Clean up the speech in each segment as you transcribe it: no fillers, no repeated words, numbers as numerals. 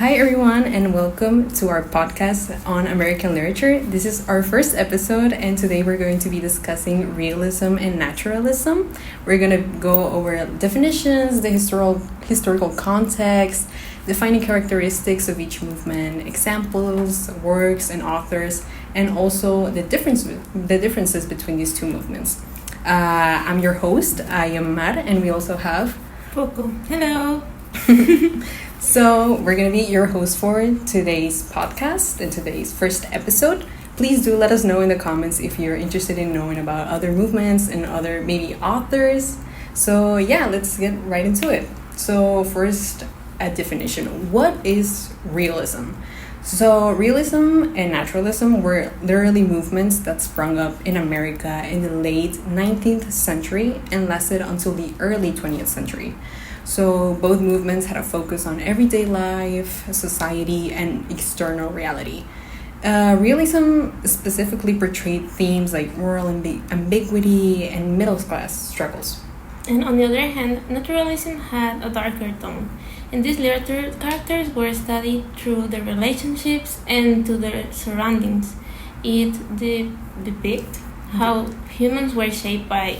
Hi, everyone, and welcome to our podcast on American literature. This is our first episode, and today we're going to be discussing realism and naturalism. We're going to go over definitions, the historical context, defining characteristics of each movement, examples, works, and authors, and also the differences between these two movements. I'm your host, I am Mar, and we also have Poco. Hello. So we're going to be your host for today's podcast and today's first episode. Please do let us know in the comments if you're interested in knowing about other movements and other maybe authors. So yeah, let's get right into it. So first, a definition. What is realism? So realism and naturalism were literally movements that sprung up in America in the late 19th century and lasted until the early 20th century. So both movements had a focus on everyday life, society, and external reality. Realism specifically portrayed themes like moral ambiguity and middle-class struggles. And on the other hand, naturalism had a darker tone. In this literature, characters were studied through their relationships and to their surroundings. It depicts how humans were shaped by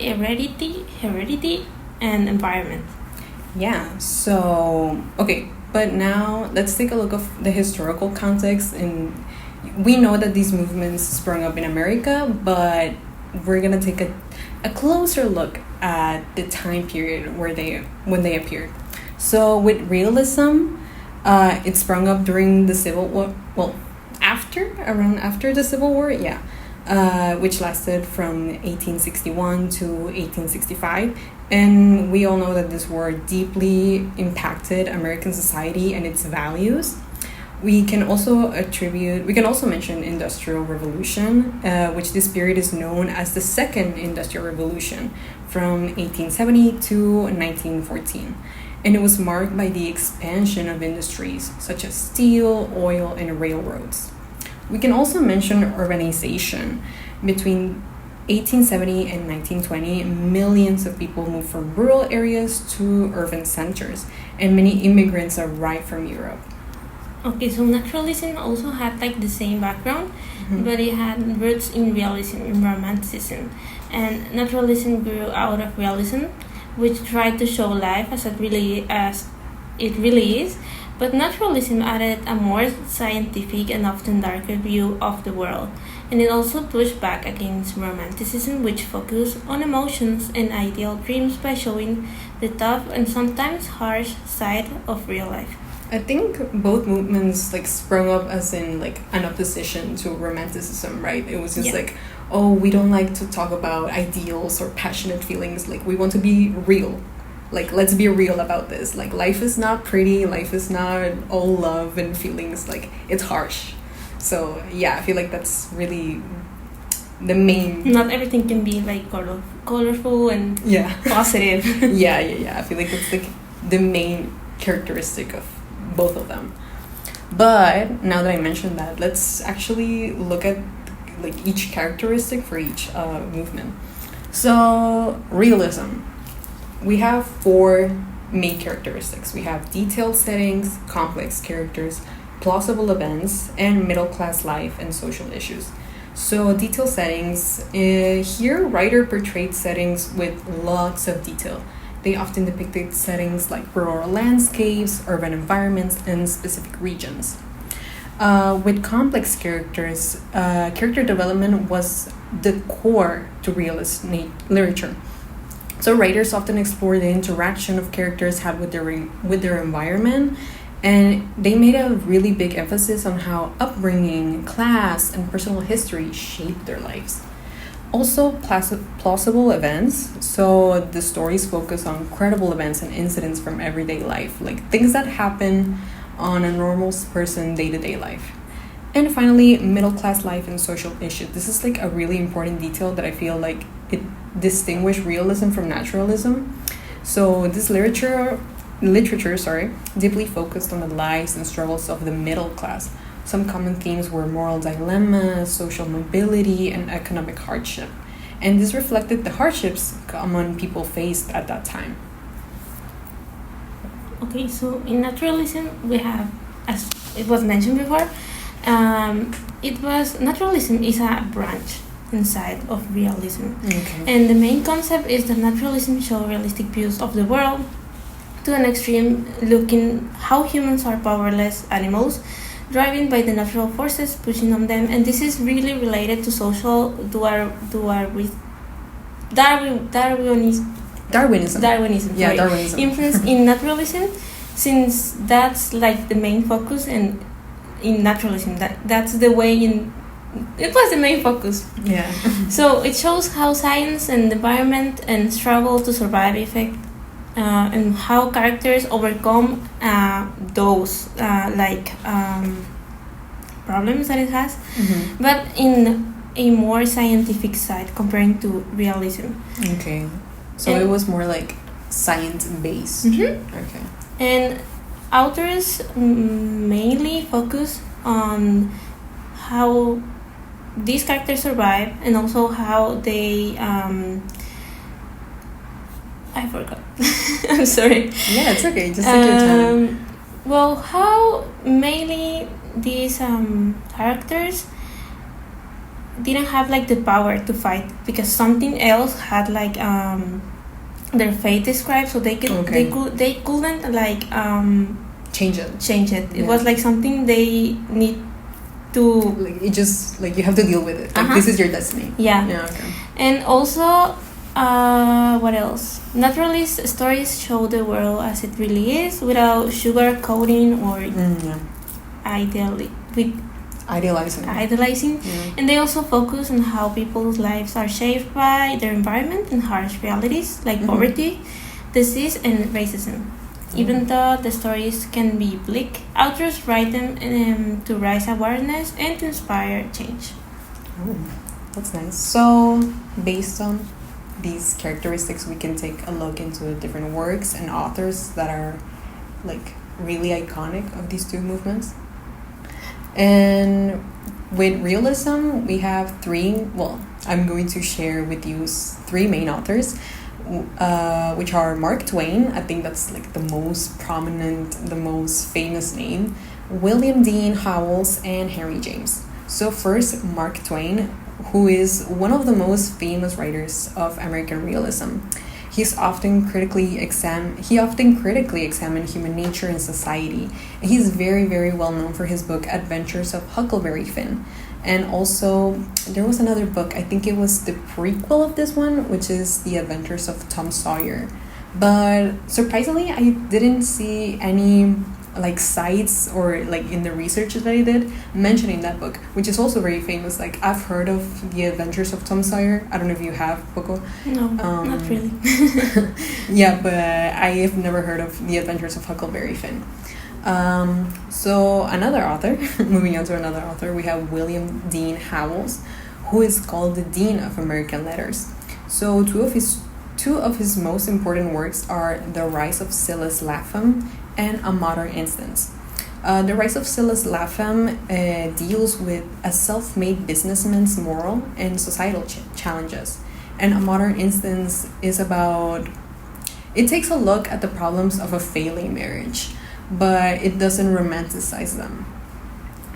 heredity, and environment. Yeah, so, okay, but now let's take a look of the historical context. And we know that these movements sprung up in America, but we're going to take a closer look at the time period when they appeared. So with realism, it sprung up during the Civil War, around after the Civil War, yeah. Which lasted from 1861 to 1865. And we all know that this war deeply impacted American society and its values. We can also mention Industrial Revolution, which this period is known as the Second Industrial Revolution from 1870 to 1914. And it was marked by the expansion of industries such as steel, oil, and railroads. We can also mention urbanization. Between 1870 and 1920, millions of people moved from rural areas to urban centers, and many immigrants arrived from Europe. Okay, so naturalism also had the same background, but it had roots in realism, in romanticism. And naturalism grew out of realism, which tried to show life as it really is. But naturalism added a more scientific and often darker view of the world, and it also pushed back against romanticism, which focused on emotions and ideal dreams by showing the tough and sometimes harsh side of real life. I think both movements sprung up as in an opposition to romanticism, right? It was just oh, we don't like to talk about ideals or passionate feelings. We want to be real. Let's be real about this. Life is not pretty. Life is not all love and feelings. It's harsh. So, yeah, I feel that's really the main... Not everything can be, colorful and positive. Yeah. I feel that's, the main characteristic of both of them. But, now that I mentioned that, let's actually look at, each characteristic for each movement. So, realism. We have four main characteristics. We have detailed settings, complex characters, plausible events, and middle-class life and social issues. So detailed settings, here writer portrayed settings with lots of detail. They often depicted settings like rural landscapes, urban environments, and specific regions. With complex characters, character development was the core to realist literature. So writers often explore the interaction of characters have with their environment, and they made a really big emphasis on how upbringing, class, and personal history shaped their lives. Also, plausible events. So the stories focus on credible events and incidents from everyday life, things that happen on a normal person's day-to-day life. And finally, middle-class life and social issues. This is a really important detail that I feel it distinguished realism from naturalism. So this literature, deeply focused on the lives and struggles of the middle class. Some common themes were moral dilemmas, social mobility, and economic hardship. And this reflected the hardships common people faced at that time. Okay, so in naturalism we have, as it was mentioned before, naturalism is a branch inside of realism, and the main concept is that naturalism shows realistic views of the world to an extreme, looking how humans are powerless animals, driven by the natural forces pushing on them, and this is really related to social Darwinism. Yeah, Darwinism. Influence in naturalism, since that's like the main focus, and in naturalism that's the way in. It was the main focus. Yeah. So it shows how science and environment and struggle to survive effect, and how characters overcome those problems that it has, but in a more scientific side comparing to realism. Okay. So it was more like science-based. Okay. And authors mainly focus on how these characters survive, and also how they I forgot. I'm sorry. Yeah, it's okay. Just take your time. Well, how mainly these characters didn't have like the power to fight, because something else had like their fate described, so they couldn't like change it. It was like something they need to, like, it just like you have to deal with it. Like this is your destiny. Yeah. Okay. And also what else? Naturalist stories show the world as it really is, without sugarcoating or idealizing. Yeah. And they also focus on how people's lives are shaped by their environment and harsh realities like poverty, disease, and racism. Even though the stories can be bleak, authors write them to raise awareness and to inspire change. Oh, that's nice. So, based on these characteristics, we can take a look into different works and authors that are like really iconic of these two movements. And with realism, we have I'm going to share with you three main authors, which are Mark Twain. I think that's like the most prominent, the most famous name, William Dean Howells, and Henry James. So first, Mark Twain, who is one of the most famous writers of American realism. He often critically examined human nature and society. And he's very, very well known for his book Adventures of Huckleberry Finn. And also, there was another book, I think it was the prequel of this one, which is The Adventures of Tom Sawyer. But surprisingly, I didn't see any like sites or like in the research that I did mentioning that book, which is also very famous. Like, I've heard of The Adventures of Tom Sawyer. I don't know if you have, Poco. No, not really. Yeah, but I have never heard of The Adventures of Huckleberry Finn. So another author, moving on to another author, we have William Dean Howells, who is called the Dean of American Letters. So two of his most important works are The Rise of Silas Lapham and A Modern Instance. The Rise of Silas Lapham deals with a self-made businessman's moral and societal challenges. And A Modern Instance is it takes a look at the problems of a failing marriage, but it doesn't romanticize them.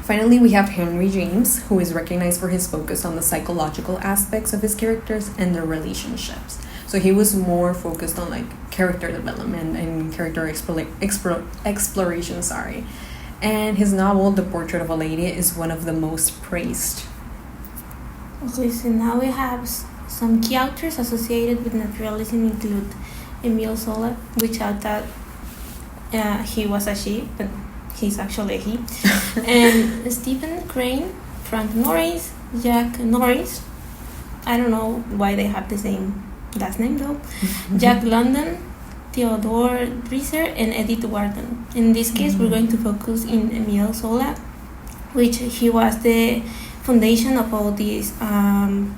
Finally, we have Henry James, who is recognized for his focus on the psychological aspects of his characters and their relationships. So he was more focused on like character development and character exploration. And his novel, The Portrait of a Lady, is one of the most praised. Okay, so now we have some key authors associated with naturalism include Emile Zola, which I thought he was a she, but he's actually a he. And Stephen Crane, Frank Norris, Jack Norris. I don't know why they have the same last name though. Jack London, Theodore Dreiser, and Edith Wharton. In this case, we're going to focus in Emile Zola, which he was the foundation of all this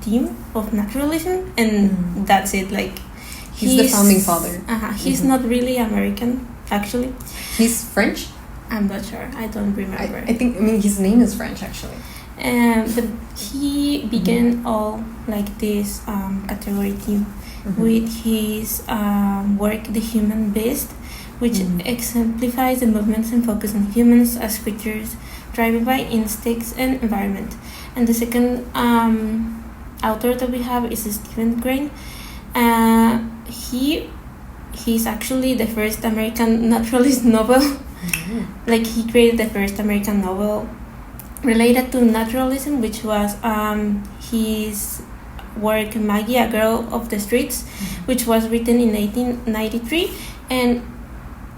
team of naturalism, and that's it. Like he's the founding father. He's not really American, actually. He's French? I'm not sure. I don't remember. I think his name is French actually. But he began all like this category team with his work The Human Beast, which exemplifies the movements and focus on humans as creatures driven by instincts and environment. And the second author that we have is Stephen Crane. He's actually the first American naturalist novel. Like, he created the first American novel related to naturalism, which was his work Maggie, a Girl of the Streets, which was written in 1893. And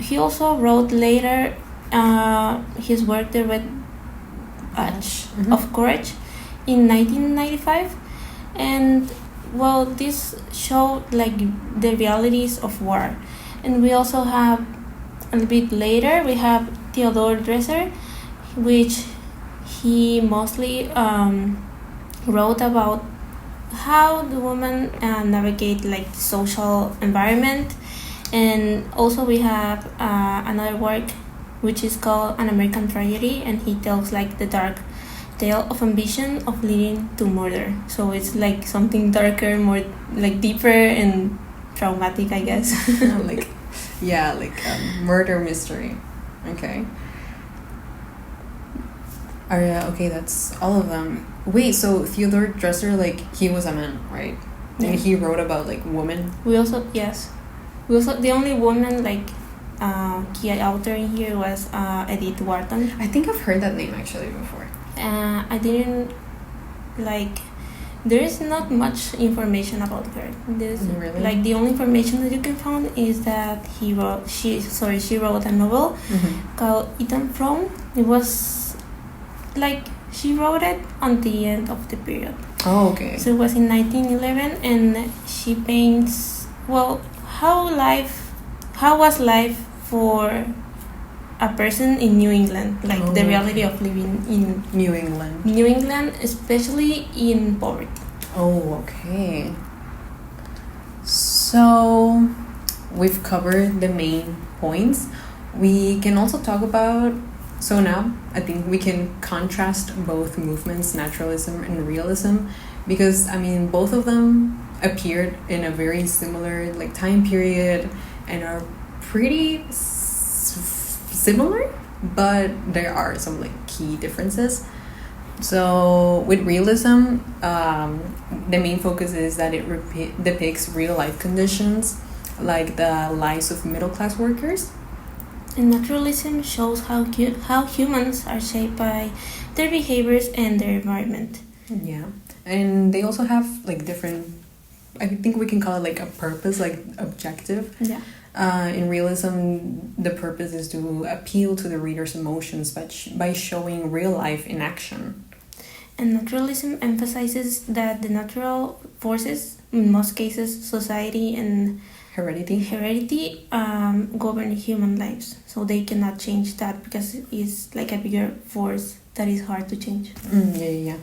he also wrote later his work, The Red Badge of Courage, in 1995. And well, this showed like the realities of war. And we also have a little bit later, we have Theodore Dreiser, which he mostly wrote about how the woman navigate like the social environment. And also we have another work which is called An American Tragedy, and he tells like the dark tale of ambition of leading to murder. So it's like something darker, more like deeper and traumatic, I guess. like murder mystery. Okay. Okay, that's all of them. Wait, so Theodore Dreiser, like, he was a man, right? Yeah. And he wrote about like women. We also the only woman like key author in here was Edith Wharton. I think I've heard that name actually before. I didn't like. There is not much information about her. Really? Like, the only information that you can find is that she wrote a novel called Eton From. It was like she wrote it on the end of the period. Oh, okay. So it was in 1911, and she paints how was life for a person in New England, like the reality of living in New England, especially in poverty. Oh, okay. So we've covered the main points. We can also talk about, so now I think we can contrast both movements, naturalism and realism, because I mean both of them appeared in a very similar like time period and are pretty similar, but there are some like key differences. So with realism, the main focus is that it depicts real life conditions, like the lives of middle class workers. And naturalism shows how humans are shaped by their behaviors and their environment. Yeah, and they also have like different, I think we can call it like a purpose, like objective. Yeah. In realism, the purpose is to appeal to the reader's emotions by showing real life in action. And naturalism emphasizes that the natural forces, in most cases society and heredity, govern human lives. So they cannot change that because it's like a bigger force that is hard to change. Yeah.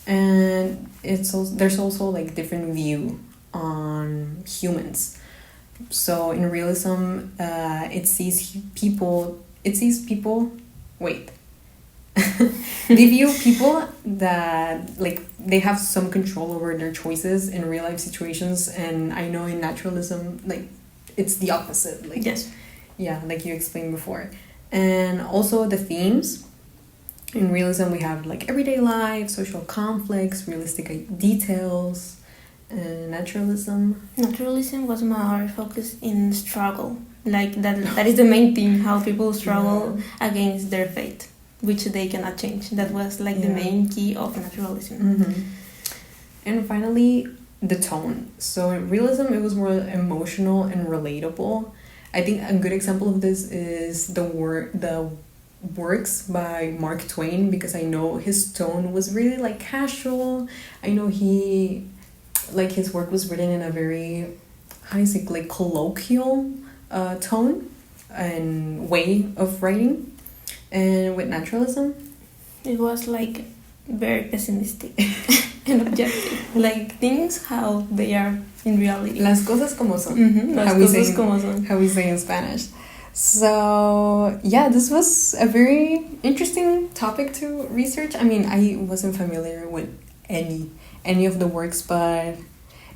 And there's also like different view on humans. So in realism, it sees people. They view people that like they have some control over their choices in real life situations, and I know in naturalism, like it's the opposite. Like, yes. Yeah, like you explained before, and also the themes. In realism, we have like everyday life, social conflicts, realistic details. Naturalism was more focused in struggle, like that is the main thing, how people struggle against their fate, which they cannot change. That was like the main key of naturalism. And finally, the tone. So in realism, it was more emotional and relatable. I think a good example of this is the works by Mark Twain, because I know his tone was really like casual. I know his work was written in a very, like colloquial tone and way of writing. And with naturalism, it was like very pessimistic and objective, like things how they are in reality. Las cosas como son. How we say in Spanish. So yeah, this was a very interesting topic to research. I mean, I wasn't familiar with any of the works, but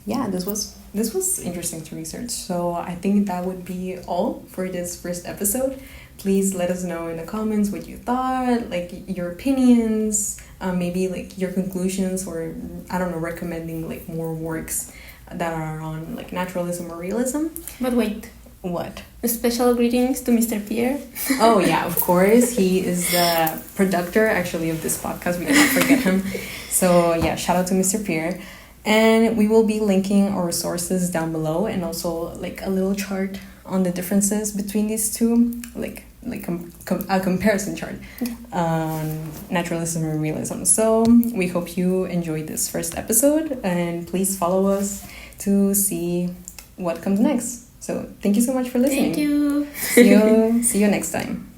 yeah, this was interesting to research. So I think that would be all for this first episode. Please let us know in the comments what you thought, like your opinions, maybe like your conclusions, or I don't know, recommending like more works that are on like naturalism or realism. But wait. What? Special greetings to Mr. Pierre. Oh yeah, of course. He is the producer actually of this podcast. We cannot forget him. So yeah, shout out to Mr. Pierre. And we will be linking our sources down below, and also like a little chart on the differences between these two, like a comparison chart on naturalism and realism. So we hope you enjoyed this first episode, and please follow us to see what comes next. So thank you so much for listening. Thank you. See you next time.